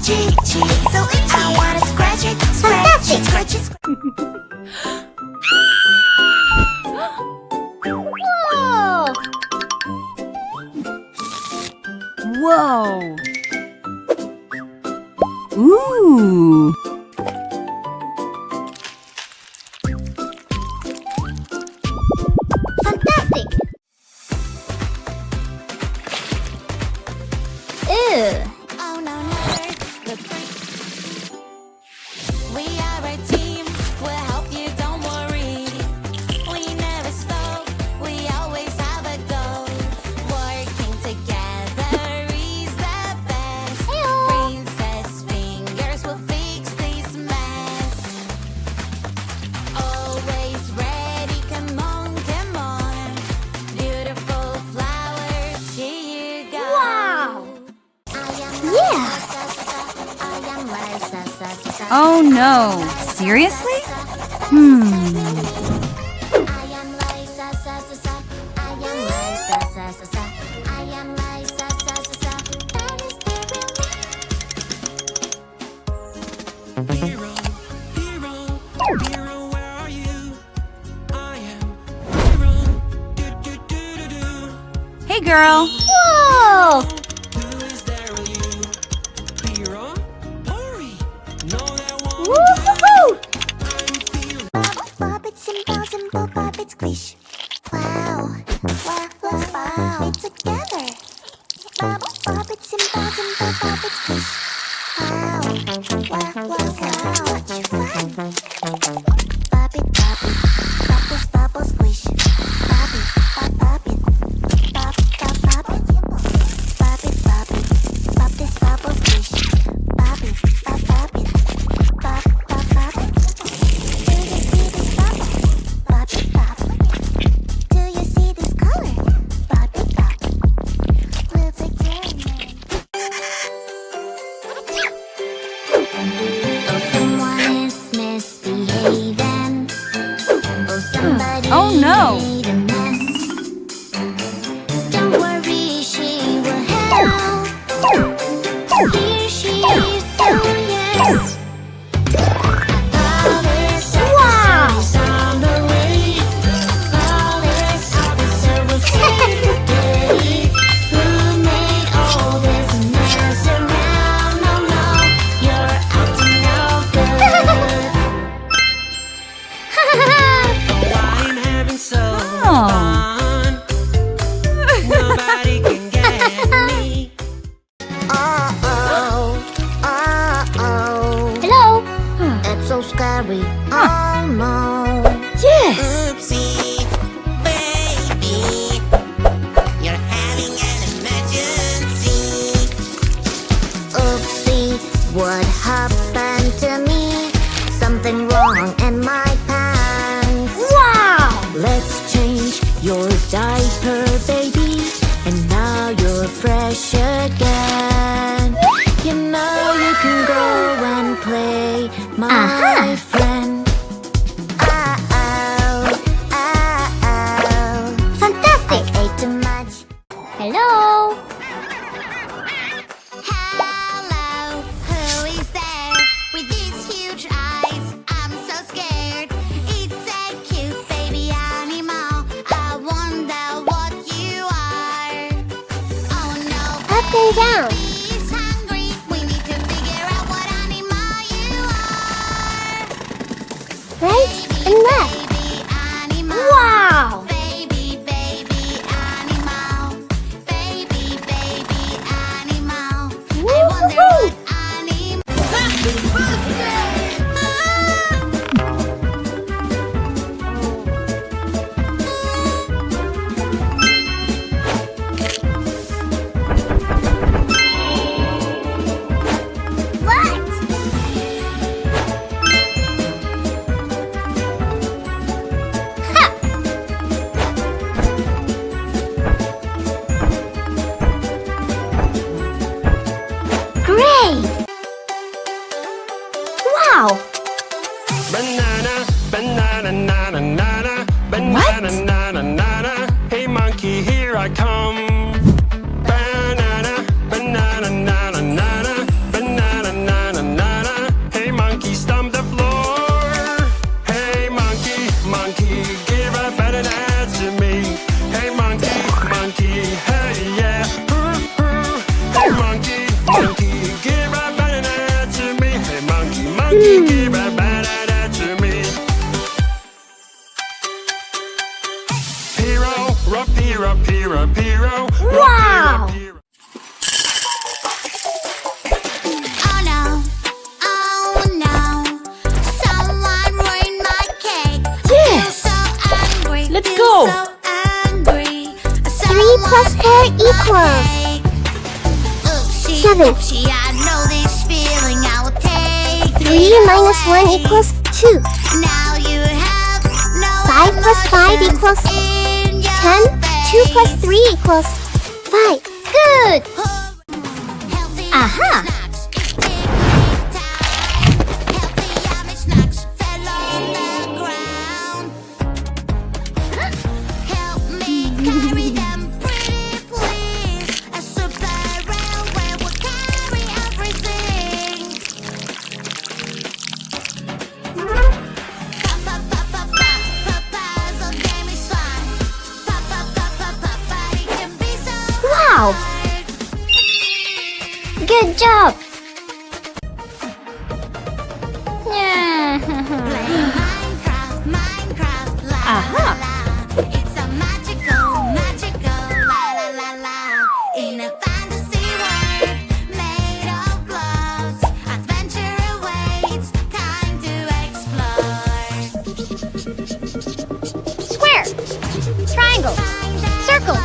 itchy, so itchy. I wanna scratch it, scratch it, scratch it. Whoa! Ooh! Fantastic! Ew! Oh no, no. We are a team, we'll help you, don't worry. We never stop, we always have a goal. Working together is the best. Princess fingers will fix this mess. Always ready, come on, come on. Beautiful flowers, here you go. Wow! Yeah. Oh no! Seriously? Hero, where are you? I am hero. Do. Hey girl! Whoa! Who is there with you? Hero, hurry! No, there won't Woohoo! I'm hero. Bobbit, simple, bobbit, squish. Wow, wow, together. Bobbit, simple, bobbit, squish. Wow, such fun. Bobbit, bubble, squish. Bobbit, bobbit, bobbit, bubble, squish. Bobbit, bobbit. Do you see this color? Bobbit, we'll take turns. Oh, someone is misbehaving. Oh, somebody Oh, no. made a mess. Don't worry, she will help. Here she is, so yes. Police officer is on the way. Police officer will save the day. Who made all this mess around? No, no, you're acting no good. Oh, I'm having so fun. Nobody can get me. Hello? It's so scary. Oh no. Yes! Oopsie, baby. You're having an emergency. Oopsie, what happened to me? Something wrong in my pants. Wow! Let's change your diaper, baby. And now you're fresh again. You know you can go and play, my Aha. friend. Fantastic! I ate too much. Hello? Hello, who is there with these huge eyes? I'm so scared. It's a cute baby animal. I wonder what you are. Oh no, Up and down. baby's hungry. We need to figure out what animal you are. Right and left. Baby animal. Wow! Baby animal. Baby animal. I wonder Woohoo! what animal. give it better to me. Hero, rock, hero, hero, hero. Wow! Oh no, someone ruined my cake. Yes. So angry, Let's feel go. so angry. 3 plus 4 equals 7. Oopsie, I know this feeling. I will take 3 minus 1 equals 2. Now you have no 5 plus 5 equals 10. 2 plus 3 equals 5. Good! Aha! Wow! Good job! Aha! It's a magical, la la la la. In a fantasy world made of blocks, adventure awaits, time to explore. Square! Triangle! Circle!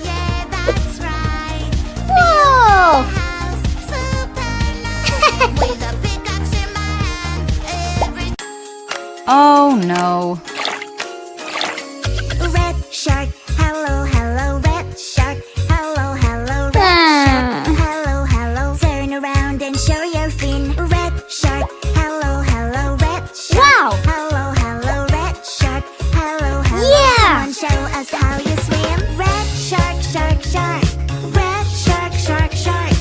Yeah, that's right. Whoa! House super nice with a pickaxe in my hand. Every Oh no. red shark, hello, hello, red shark, hello, hello, red shark, hello, hello. Turn around and show your fin. Red shark, hello, hello, red shark. Wow! Hello, hello, red shark, hello, hello. Yeah! Come on, show us how you swim. Red shark, shark, shark. Red shark, shark, shark.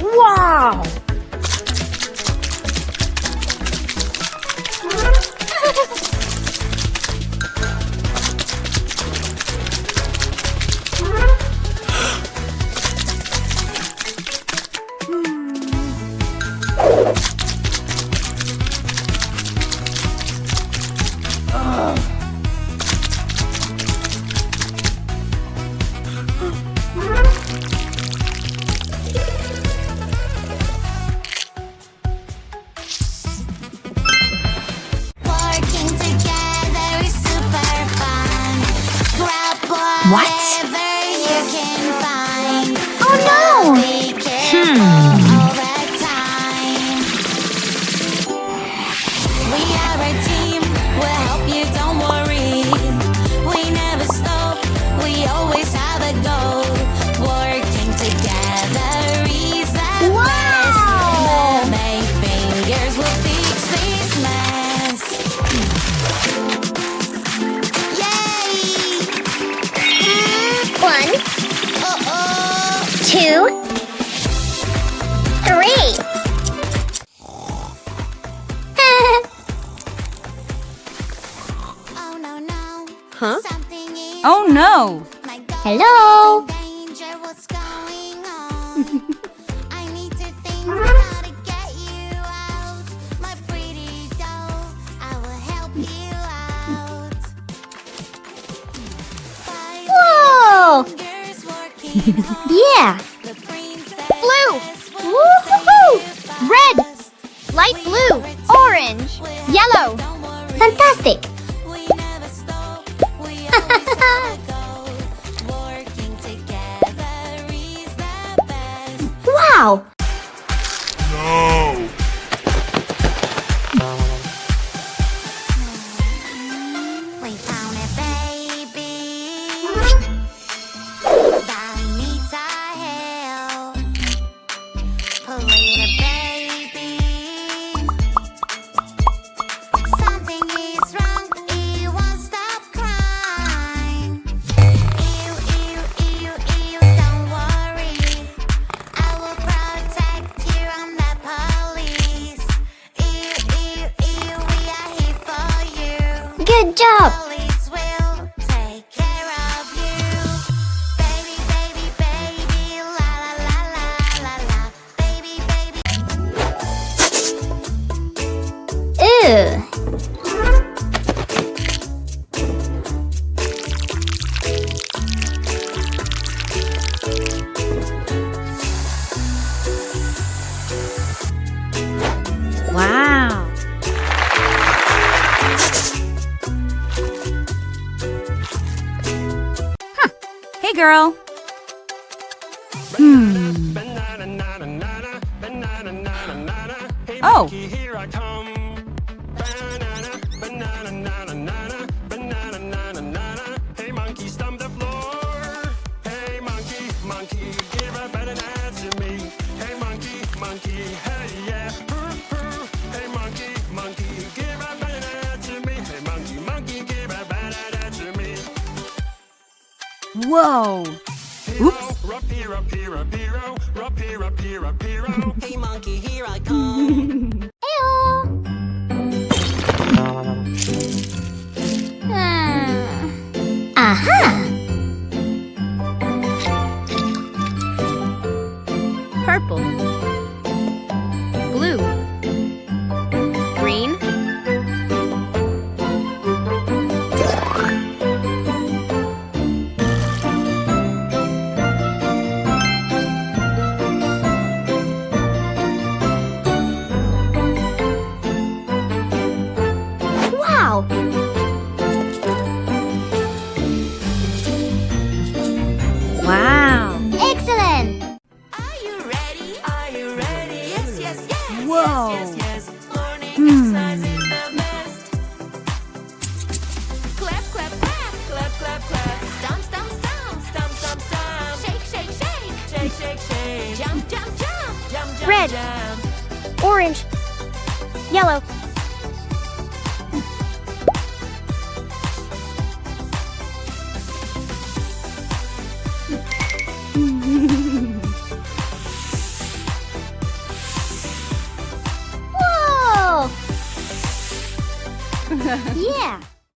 Wow! Working together is super fun. Grab What? whatever you can find. Oh no! Be careful all the time. We are a team. We'll help you, don't worry. We never stop. We always have a goal. Working together is the best. Mermaid fingers will fix this mess. Yay! 1, Uh-oh! 2, 3. Oh no no. Huh? Something is Oh no. my God. Hello? Danger, what's going on? I need to think how to get you out. My pretty doll, I will help you out. Five Whoa! fingers working hard. Yeah! The princess Blue! will Woo-hoo-hoo! save you Red! fast. Light blue! Orange! Yellow! Don't worry. Fantastic! We never stop. We always have a goal. Working together is the best. Wow! We found a baby that needs our help. Poor little baby. Something is wrong. He won't stop crying. Ew, ew, ew, ew. Don't worry. I will protect you. I'm the police. Ew, ew, ew. We are here for you. Good job! Police will take care of you. Baby, baby, baby, la la la la la la. Baby, Wow. Huh. Hey, girl. Oh. Here I come. Banana, banana, nana, nana, banana, nana, nana. Hey monkey, stomp the floor. Hey monkey, monkey, give a banana to me. Hey monkey, monkey, hey yeah. Hey monkey, monkey, give a banana to me. Hey monkey, monkey, give a banana to me. Whoa. Oops. Rapiro, piro, piro, rapiro, piro, piro. Hey monkey, here I come. Aha! Purple, blue, green, Wow! Wow. Excellent! Are you ready? Are you ready? Yes, yes, yes. Whoa. Yes, yes, yes. Morning exercise is the best. Clap, clap, clap. Clap, clap, clap. Stomp, stomp, stomp. Stomp, stomp, stomp. Shake, shake, shake. Shake, shake, shake. Jump, jump, jump. Jump, jump, Red. jump. Orange. Yellow. Whoa! Yeah!